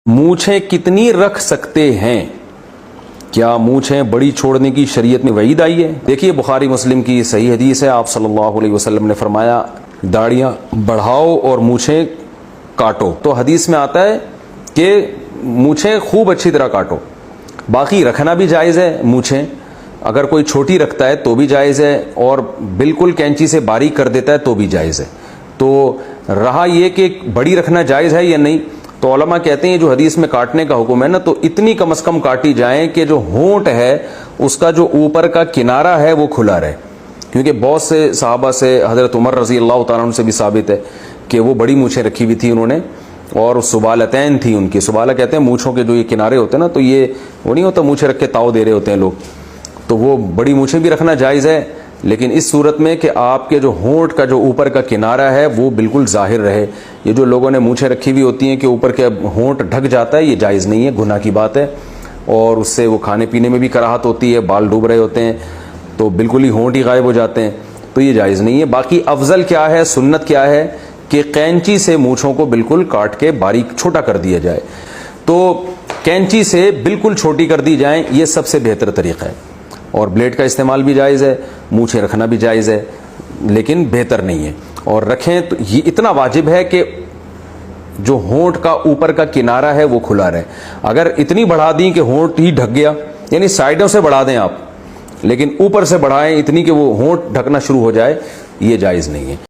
मूछें कितनी रख सकते हैं, क्या मूछें बड़ी छोड़ने की शरीयत में वईद आई है? देखिए बुखारी मुस्लिम की सही हदीस है, आप सल्लल्लाहु अलैहि वसल्लम ने फरमाया दाढ़ियां बढ़ाओ और मूछें काटो। तो हदीस में आता है कि मूछें खूब अच्छी तरह काटो, बाकी रखना भी जायज़ है। मूछें अगर कोई छोटी रखता है तो भी जायज़ है, और बिल्कुल कैंची से बारीक कर देता है तो भी जायज़ है। तो रहा ये कि बड़ी रखना जायज़ है या नहीं, तो उलमा कहते हैं जो हदीस में काटने का हुक्म है ना, तो इतनी कम से कम काटी जाए कि जो होंठ है उसका जो ऊपर का किनारा है वो खुला रहे। क्योंकि बहुत से सहाबा से हज़रत उमर रज़ी अल्लाह तआला अन्हु से भी साबित है कि वो बड़ी मूछें रखी हुई थी उन्होंने, और सुबालतैन थी उनकी। सुबाला कहते हैं मूछों के जो ये किनारे होते हैं ना, तो ये वो नहीं होता मूछें रख के ताव दे रहे होते हैं लोग, तो वो बड़ी मूछें भी रखना जायज़ है, लेकिन इस सूरत में कि आपके जो होंठ का जो ऊपर का किनारा है वो बिल्कुल जाहिर रहे। ये जो लोगों ने मूछें रखी हुई होती हैं कि ऊपर के होंठ ढक जाता है, ये जायज़ नहीं है, गुनाह की बात है, और उससे वो खाने पीने में भी कराहत होती है, बाल डूब रहे होते हैं तो बिल्कुल ही होंठ ही गायब हो जाते हैं, तो ये जायज़ नहीं है। बाकी अफजल क्या है, सुन्नत क्या है कि कैंची से मूछों को बिल्कुल काट के बारीक छोटा कर दिया जाए। तो कैंची से बिल्कुल छोटी कर दी जाए, ये सबसे बेहतर तरीका है। और ब्लेड का इस्तेमाल भी जायज़ है, मूछें रखना भी जायज़ है, लेकिन बेहतर नहीं है। और रखें तो ये इतना वाजिब है कि जो होंठ का ऊपर का किनारा है वो खुला रहे। अगर इतनी बढ़ा दी कि होंठ ही ढक गया, यानी साइडों से बढ़ा दें आप, लेकिन ऊपर से बढ़ाएं इतनी कि वो होंठ ढकना शुरू हो जाए, ये जायज़ नहीं है।